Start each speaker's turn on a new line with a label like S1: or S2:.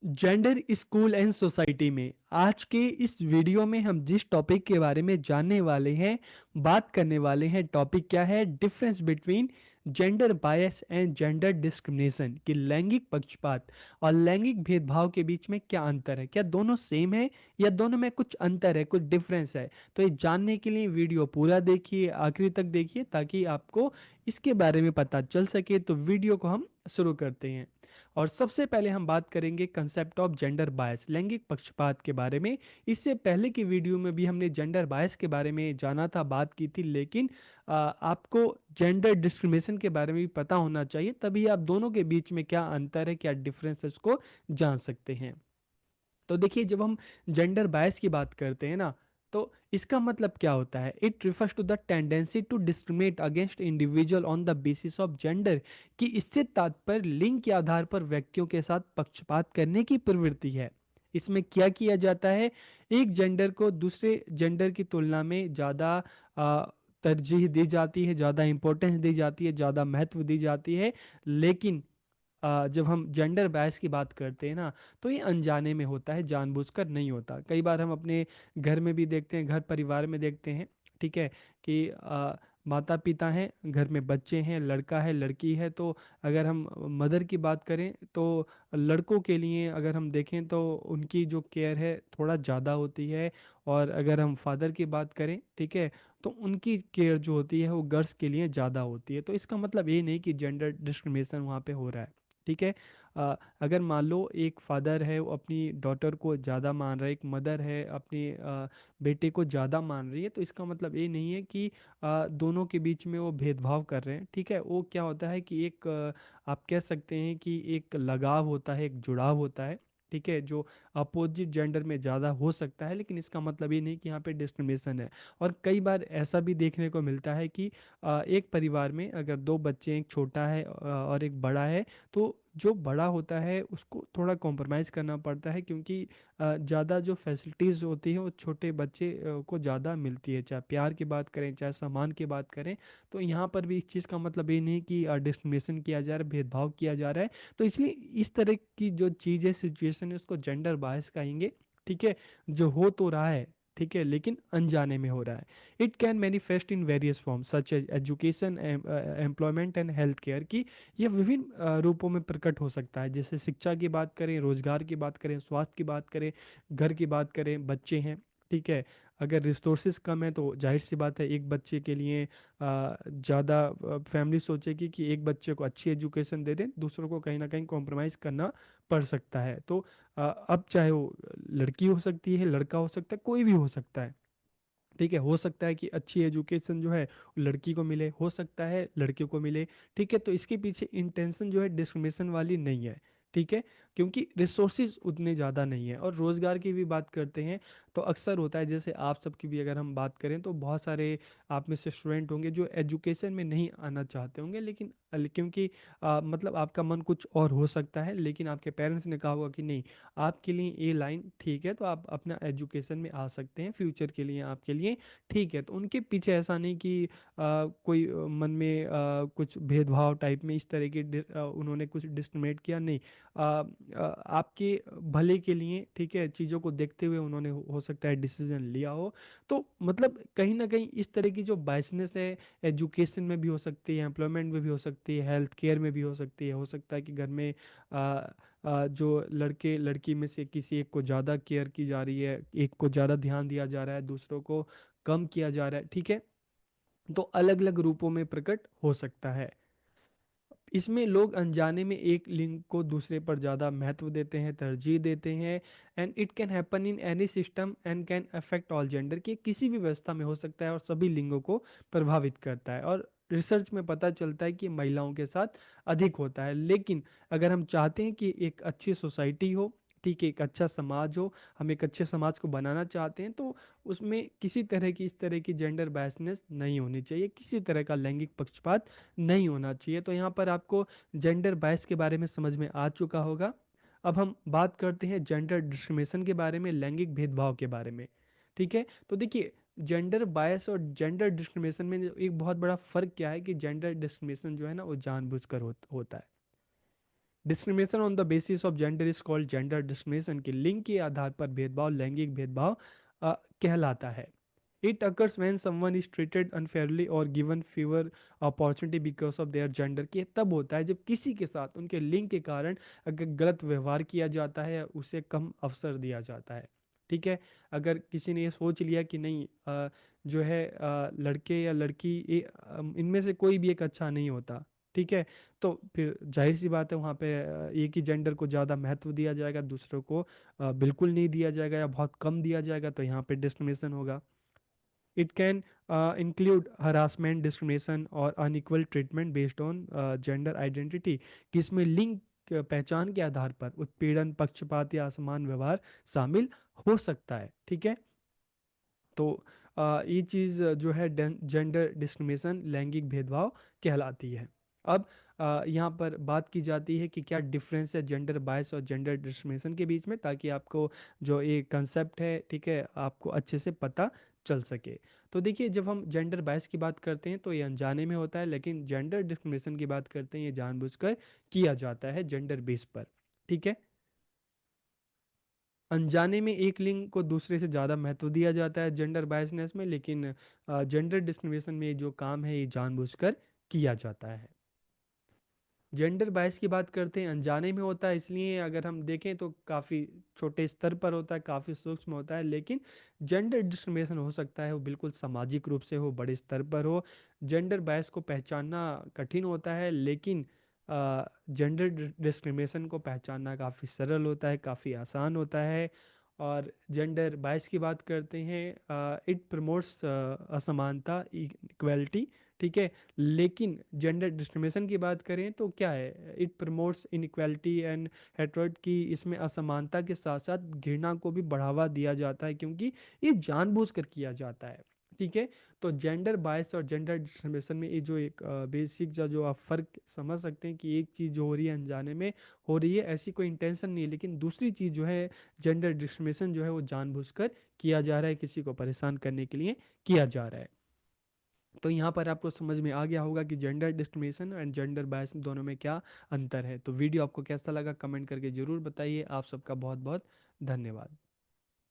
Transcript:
S1: Gender school and society में आज के इस वीडियो में हम जिस टॉपिक के बारे में जानने वाले हैं, बात करने वाले हैं, टॉपिक क्या है? Difference between gender bias and gender discrimination, कि लैंगिक पक्षपात और लैंगिक भेदभाव के बीच में क्या अंतर है, क्या दोनों सेम है या दोनों में कुछ अंतर है, कुछ डिफरेंस है। तो ये जानने के लिए वीडियो पूरा देखिए, आखिरी तक देखिए, ताकि आपको इसके बारे में पता चल सके। तो वीडियो को हम शुरू करते हैं। और सबसे पहले हम बात करेंगे कंसेप्ट ऑफ जेंडर बायस, लैंगिक पक्षपात के बारे में। इससे पहले की वीडियो में भी हमने जेंडर बायस के बारे में जाना था, बात की थी, लेकिन आपको जेंडर डिस्क्रिमिनेशन के बारे में भी पता होना चाहिए, तभी आप दोनों के बीच में क्या अंतर है, क्या डिफरेंस है, उसको जान सकते हैं। तो देखिए, जब हम जेंडर बायस की बात करते हैं ना, तो इसका मतलब क्या होता है? It refers to the tendency to discriminate against individual on the basis of gender, कि इससे तात्पर्य लिंग के आधार पर व्यक्तियों के साथ पक्षपात करने की प्रवृत्ति है। इसमें क्या किया जाता है? एक जेंडर को दूसरे जेंडर की तुलना में ज़्यादा तरजीह दी जाती है, ज़्यादा इंपॉर्टेंस दी जाती है, ज़्यादा महत्व दी जाती है। लेकिन जब हम जेंडर बायस की बात करते हैं ना, तो ये अनजाने में होता है, जानबूझकर नहीं होता। कई बार हम अपने घर में भी देखते हैं, घर परिवार में देखते हैं, ठीक है, कि माता पिता हैं, घर में बच्चे हैं, लड़का है, लड़की है। तो अगर हम मदर की बात करें, तो लड़कों के लिए अगर हम देखें तो उनकी जो केयर है थोड़ा ज़्यादा होती है। और अगर हम फादर की बात करें, ठीक है, तो उनकी केयर जो होती है वो गर्ल्स के लिए ज़्यादा होती है। तो इसका मतलब ये नहीं कि जेंडर डिस्क्रिमिनेशन वहाँ पे हो रहा है, ठीक है। अगर मान लो एक फादर है वो अपनी डॉटर को ज़्यादा मान रहा है, एक मदर है अपने बेटे को ज़्यादा मान रही है, तो इसका मतलब ये नहीं है कि दोनों के बीच में वो भेदभाव कर रहे हैं, ठीक है। वो क्या होता है कि एक आप कह सकते हैं कि एक लगाव होता है, एक जुड़ाव होता है, ठीक है, जो अपोजिट जेंडर में ज़्यादा हो सकता है। लेकिन इसका मतलब ये नहीं कि यहाँ पे डिस्क्रिमिनेशन है। और कई बार ऐसा भी देखने को मिलता है कि एक परिवार में अगर दो बच्चे, एक छोटा है और एक बड़ा है, तो जो बड़ा होता है उसको थोड़ा कॉम्प्रोमाइज़ करना पड़ता है, क्योंकि ज़्यादा जो फैसिलिटीज़ होती है वो छोटे बच्चे को ज़्यादा मिलती है। चाहे प्यार की बात करें, चाहे सम्मान की बात करें, तो यहाँ पर भी इस चीज़ का मतलब ये नहीं कि डिस्क्रिमिनेशन किया जा रहा है, भेदभाव किया जा रहा है। तो इसलिए इस तरह की जो चीज़ है, सिचुएशन है, उसको जेंडर बायस कहेंगे, ठीक है, जो हो तो रहा है, ठीक है, लेकिन अनजाने में हो रहा है। It can manifest in various form such as education, employment and health care, की यह विभिन्न रूपों में प्रकट हो सकता है। जैसे शिक्षा की बात करें, रोजगार की बात करें, स्वास्थ्य की बात करें, घर की बात करें, बच्चे हैं, ठीक है। अगर रिसोर्सेज कम है तो जाहिर सी बात है एक बच्चे के लिए ज़्यादा फैमिली सोचेगी कि एक बच्चे को अच्छी एजुकेशन दे दें, दूसरों को कहीं ना कहीं कॉम्प्रोमाइज़ करना पड़ सकता है। तो अब चाहे वो लड़की हो सकती है, लड़का हो सकता है, कोई भी हो सकता है, ठीक है। हो सकता है कि अच्छी एजुकेशन जो है वो लड़की को मिले, हो सकता है लड़के को मिले, ठीक है। तो इसके पीछे इंटेंशन जो है डिस्क्रिमिनेशन वाली नहीं है, ठीक है, क्योंकि रिसोर्सेज उतने ज़्यादा नहीं है। और रोज़गार की भी बात करते हैं तो अक्सर होता है, जैसे आप सबकी भी अगर हम बात करें, तो बहुत सारे आप में से स्टूडेंट होंगे जो एजुकेशन में नहीं आना चाहते होंगे, लेकिन क्योंकि मतलब आपका मन कुछ और हो सकता है, लेकिन आपके पेरेंट्स ने कहा होगा कि नहीं, आपके लिए ये लाइन ठीक है, तो आप अपना एजुकेशन में आ सकते हैं, फ्यूचर के लिए आपके लिए ठीक है। तो उनके पीछे ऐसा नहीं कि कोई मन में कुछ भेदभाव टाइप में इस तरह की उन्होंने कुछ डिस्क्रिमिनेट किया, नहीं। आपके भले के लिए, ठीक है, चीज़ों को देखते हुए उन्होंने हो सकता है डिसीजन लिया हो। तो मतलब कहीं ना कहीं इस तरह की जो बायसनेस है, एजुकेशन में भी हो सकती है, एम्प्लॉयमेंट में भी हो सकती है, हेल्थ केयर में भी हो सकती है। हो सकता है कि घर में जो लड़के लड़की में से किसी एक को ज़्यादा केयर की जा रही है, एक को ज़्यादा ध्यान दिया जा रहा है, दूसरों को कम किया जा रहा है, ठीक है। तो अलग अलग रूपों में प्रकट हो सकता है। इसमें लोग अनजाने में एक लिंग को दूसरे पर ज़्यादा महत्व देते हैं, तरजीह देते हैं। And it can happen in any system and can affect all gender, की किसी भी व्यवस्था में हो सकता है और सभी लिंगों को प्रभावित करता है। और रिसर्च में पता चलता है कि महिलाओं के साथ अधिक होता है। लेकिन अगर हम चाहते हैं कि एक अच्छी सोसाइटी हो, ठीक है, एक अच्छा समाज हो, हम एक अच्छे समाज को बनाना चाहते हैं, तो उसमें किसी तरह की, इस तरह की जेंडर बायसनेस नहीं होनी चाहिए, किसी तरह का लैंगिक पक्षपात नहीं होना चाहिए। तो यहाँ पर आपको जेंडर बायस के बारे में समझ में आ चुका होगा। अब हम बात करते हैं जेंडर डिस्क्रिमिनेशन के बारे में, लैंगिक भेदभाव के बारे में, ठीक है। तो देखिए, जेंडर बायस और जेंडर डिस्क्रिमिनेशन में एक बहुत बड़ा फर्क क्या है, कि जेंडर डिस्क्रिमिनेशन जो है ना वो जानबूझकर होता है, discrimination on the basis of gender is called gender discrimination, के लिंग के आधार पर भेदभाव लैंगिक भेदभाव कहलाता है। It occurs when someone is treated unfairly और given fewer opportunity because of their gender, के तब होता है जब किसी के साथ उनके लिंग के कारण अगर गलत व्यवहार किया जाता है या उसे कम अवसर दिया जाता है। ठीक है। अगर किसी ने ये सोच लिया कि नहीं जो है लड़के या लड़की इनमें से कोई भी एक अच्छा नहीं होता, ठीक है, तो फिर जाहिर सी बात है वहाँ पे एक ही जेंडर को ज़्यादा महत्व दिया जाएगा, दूसरों को बिल्कुल नहीं दिया जाएगा या बहुत कम दिया जाएगा, तो यहाँ पे डिस्क्रिमिनेशन होगा। It can include harassment discrimination और unequal treatment based on gender identity, कि इसमें लिंग पहचान के आधार पर उत्पीड़न पक्षपात या असमान व्यवहार शामिल हो सकता है। ठीक है। तो ये चीज़ जो है जेंडर डिस्क्रिमिनेशन लैंगिक भेदभाव कहलाती है। अब यहाँ पर बात की जाती है कि क्या डिफरेंस है जेंडर बायस और जेंडर डिस्क्रिमिनेशन के बीच में, ताकि आपको जो ये कंसेप्ट है, ठीक है, आपको अच्छे से पता चल सके। तो देखिए, जब हम जेंडर बायस की बात करते हैं तो ये अनजाने में होता है, लेकिन जेंडर डिस्क्रिमिनेशन की बात करते हैं ये जानबूझकर किया जाता है जेंडर बेस पर। ठीक है। अनजाने में एक लिंग को दूसरे से ज़्यादा महत्व दिया जाता है जेंडर बायसनेस में, लेकिन जेंडर डिस्क्रिमिनेशन में जो काम है ये जानबूझकर किया जाता है। जेंडर बायस की बात करते हैं अनजाने में होता है, इसलिए अगर हम देखें तो काफ़ी छोटे स्तर पर होता है, काफ़ी सूक्ष्म होता है, लेकिन जेंडर डिस्क्रिमिनेशन हो सकता है वो बिल्कुल सामाजिक रूप से हो, बड़े स्तर पर हो। जेंडर बायस को पहचानना कठिन होता है, लेकिन जेंडर डिस्क्रिमिनेशन को पहचानना काफ़ी सरल होता है, काफ़ी आसान होता है। और जेंडर बायस की बात करते हैं, इट प्रमोट्स असमानता इक्वलिटी। ठीक है। लेकिन जेंडर डिस्क्रिमिनेशन की बात करें तो क्या है, it promotes inequality and hatred, की इसमें असमानता के साथ साथ घृणा को भी बढ़ावा दिया जाता है, क्योंकि ये जानबूझकर किया जाता है। ठीक है। तो जेंडर बायस और जेंडर डिस्क्रिमिनेशन में ये जो एक बेसिक जो आप फर्क समझ सकते हैं कि एक चीज़ जो हो रही है अनजाने में हो रही है, ऐसी कोई इंटेंशन नहीं है, लेकिन दूसरी चीज़ जो है जेंडर डिस्क्रिमिनेशन जो है वो जानबूझकर किया जा रहा है, किसी को परेशान करने के लिए किया जा रहा है। तो यहाँ पर आपको समझ में आ गया होगा कि gender discrimination and gender bias दोनों में क्या अंतर है। तो वीडियो आपको कैसा लगा कमेंट करके ज़रूर बताइए। आप सबका बहुत बहुत धन्यवाद।